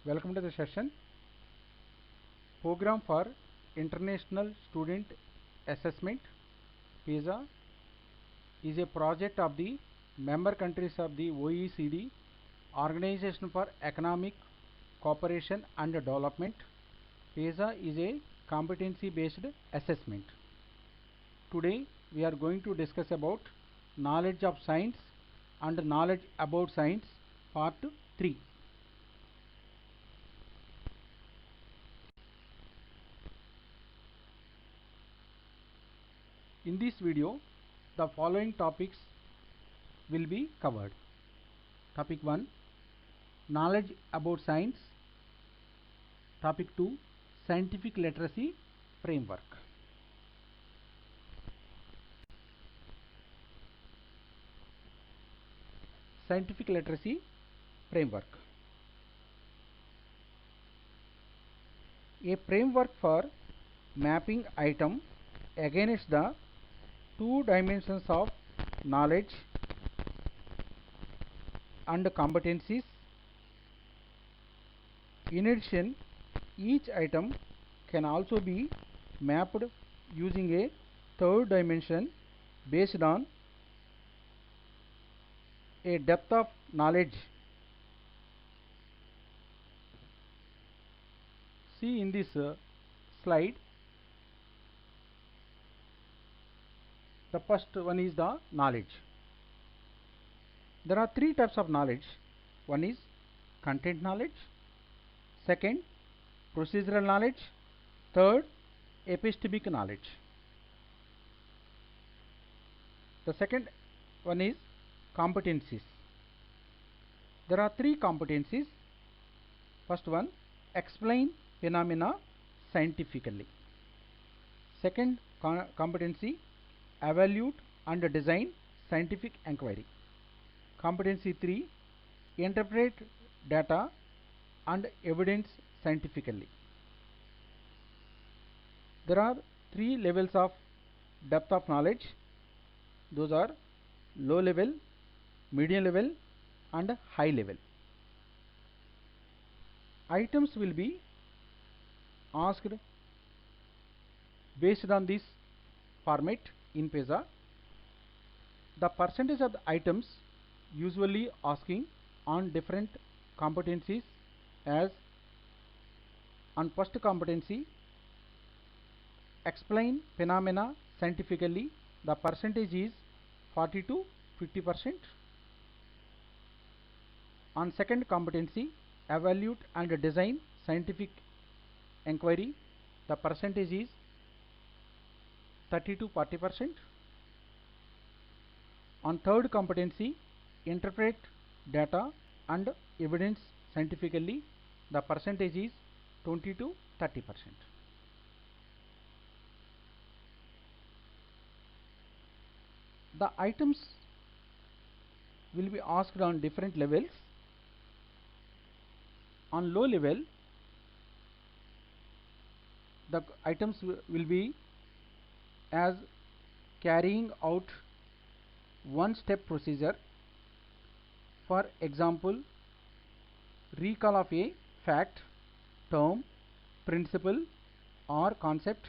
Welcome to the session. Program for International Student Assessment PISA is a project of the member countries of the OECD, Organization for Economic Cooperation and Development. PISA is a competency based assessment. Today we are going to discuss about knowledge of science and knowledge about science part 3. In this video, the following topics will be covered. Topic 1, knowledge about science. Topic 2, scientific literacy framework. Scientific literacy framework. A framework for mapping item against the two dimensions of knowledge and competencies. In addition, each item can also be mapped using a third dimension based on a depth of knowledge. See in this slide, the first one is the knowledge. There are three types of knowledge. One is content knowledge, second procedural knowledge, third epistemic knowledge. The second one is competencies. There are three competencies. First one, explain phenomena scientifically. Second competency, evaluate and design scientific inquiry. Competency 3, interpret data and evidence scientifically. There are three levels of depth of knowledge. Those are low level, medium level and high level. Items will be asked based on this format in PISA. The percentage of the items usually asking on different competencies, as on first competency, explain phenomena scientifically, the percentage is 40 to 50%. On second competency, evaluate and design scientific inquiry, the percentage is 30 to 40%. On third competency, interpret data and evidence scientifically, the percentage is 20 to 30%. The items will be asked on different levels. On low level, the items will be as carrying out one step procedure. For example, recall of a fact, term, principle or concept,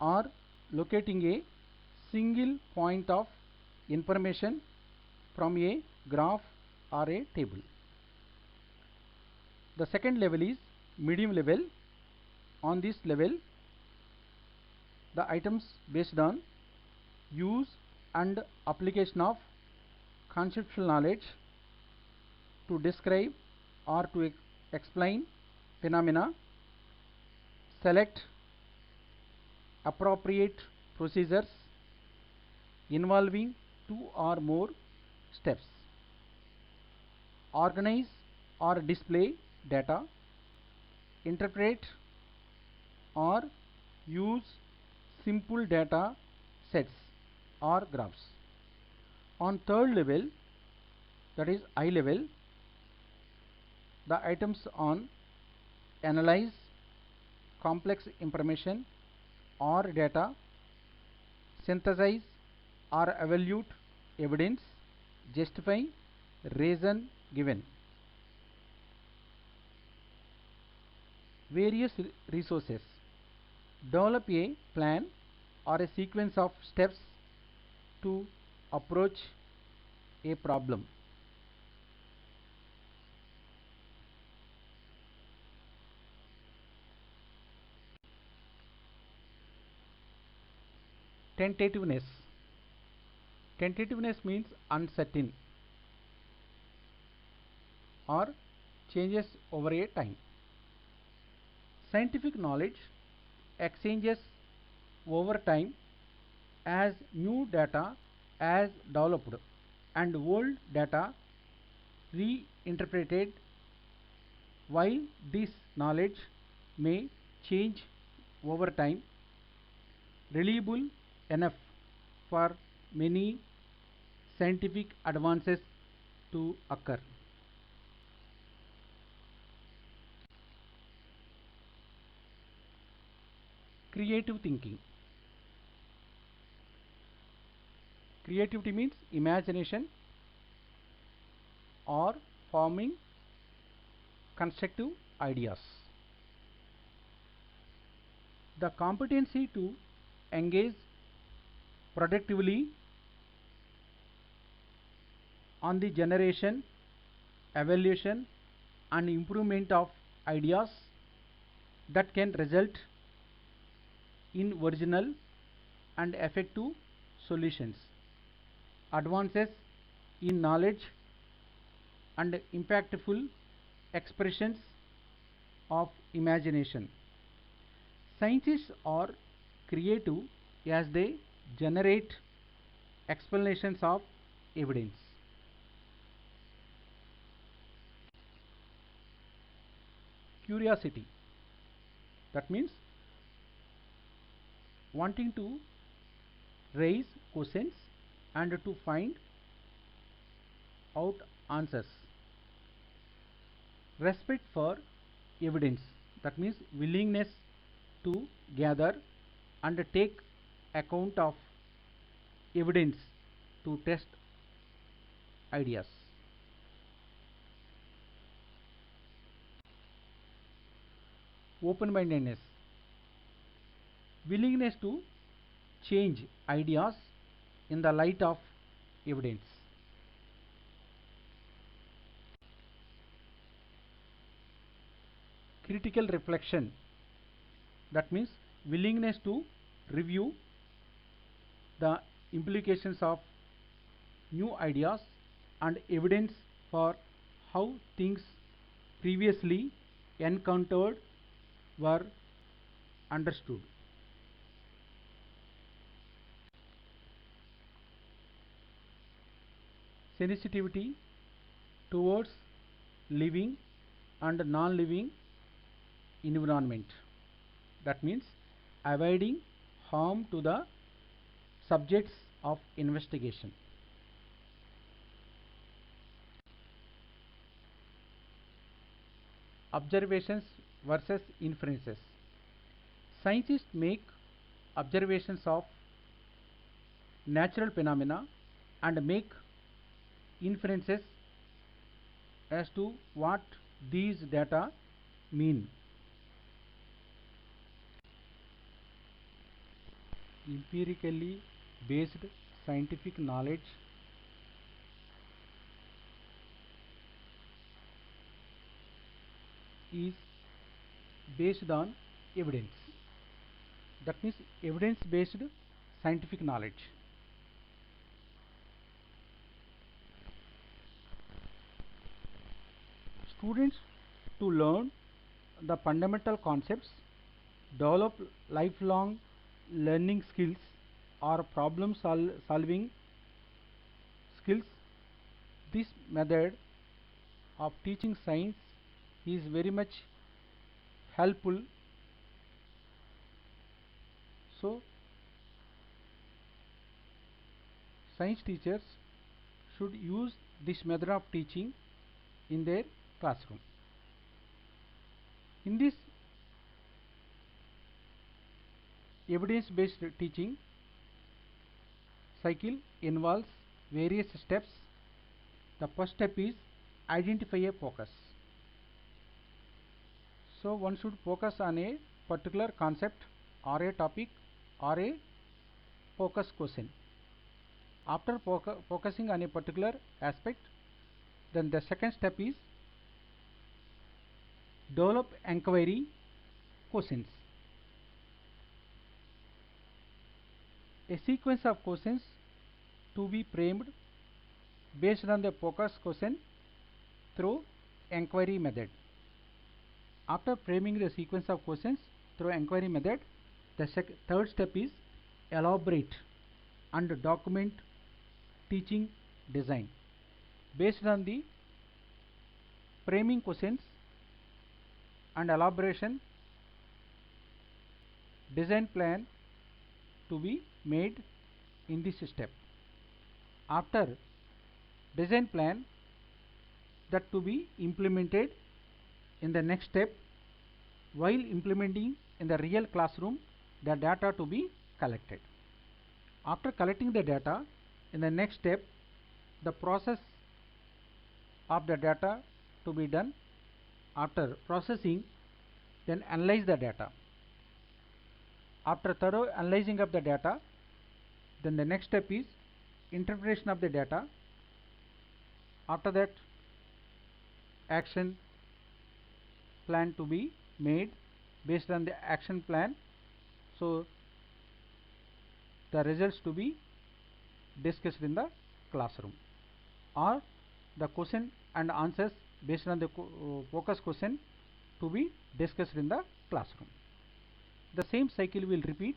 or locating a single point of information from a graph or a table. The second level is medium level. On this level, the items based on use and application of conceptual knowledge to describe or to explain phenomena, select appropriate procedures involving two or more steps, organize or display data, interpret or use simple data sets or graphs. On third level, that is high level, the items on analyze complex information or data, synthesize or evaluate evidence, justify reason given. various resources. Develop a plan or a sequence of steps to approach a problem. Tentativeness. Tentativeness means uncertain or changes over a time. Scientific knowledge exchanges over time as new data is developed and old data reinterpreted. While this knowledge may change over time, reliable enough for many scientific advances to occur. Creative thinking. Creativity means imagination or forming constructive ideas. The competency to engage productively on the generation, evaluation and improvement of ideas that can result in original and effective solutions, advances in knowledge and impactful expressions of imagination. Scientists are creative as they generate explanations of evidence. Curiosity. That means wanting to raise questions and to find out answers. Respect for evidence. That means willingness to gather and take account of evidence to test ideas. Open-mindedness. Willingness to change ideas in the light of evidence. Critical reflection. That means willingness to review the implications of new ideas and evidence for how things previously encountered were understood. Sensitivity towards living and non-living environment. That means avoiding harm to the subjects of investigation. Observations versus inferences. Scientists make observations of natural phenomena and make inferences as to what these data mean. Empirically based scientific knowledge is based on evidence. That means evidence based scientific knowledge. Students to learn the fundamental concepts, develop lifelong learning skills or problem solving skills. This method of teaching science is very much helpful. So science teachers should use this method of teaching in their classroom. In this evidence-based teaching cycle involves various steps. The first step is identify a focus. So one should focus on a particular concept or a topic or a focus question. After focusing on a particular aspect, then the second step is develop inquiry questions. A sequence of questions to be framed based on the focus question through inquiry method. After framing the sequence of questions through inquiry method, the third step is elaborate and document teaching design. Based on the framing questions and elaboration, design plan to be made in this step. After design plan, that to be implemented in the next step. While implementing in the real classroom, the data to be collected. After collecting the data, in the next step, the process of the data to be done. After processing, then analyze the data. After thorough analyzing of the data, then the next step is interpretation of the data. After that, action plan to be made based on the action plan. So the results to be discussed in the classroom, or the question and answers based on the focus question to be discussed in the classroom. The same cycle will repeat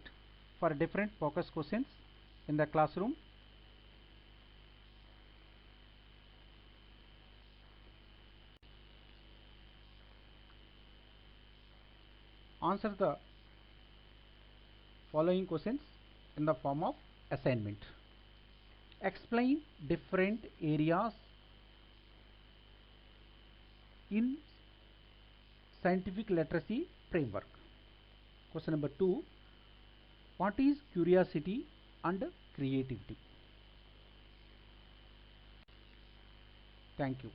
for different focus questions in the classroom. Answer the following questions in the form of assignment. Explain different areas in scientific literacy framework. Question number 2. What is curiosity and creativity? Thank you.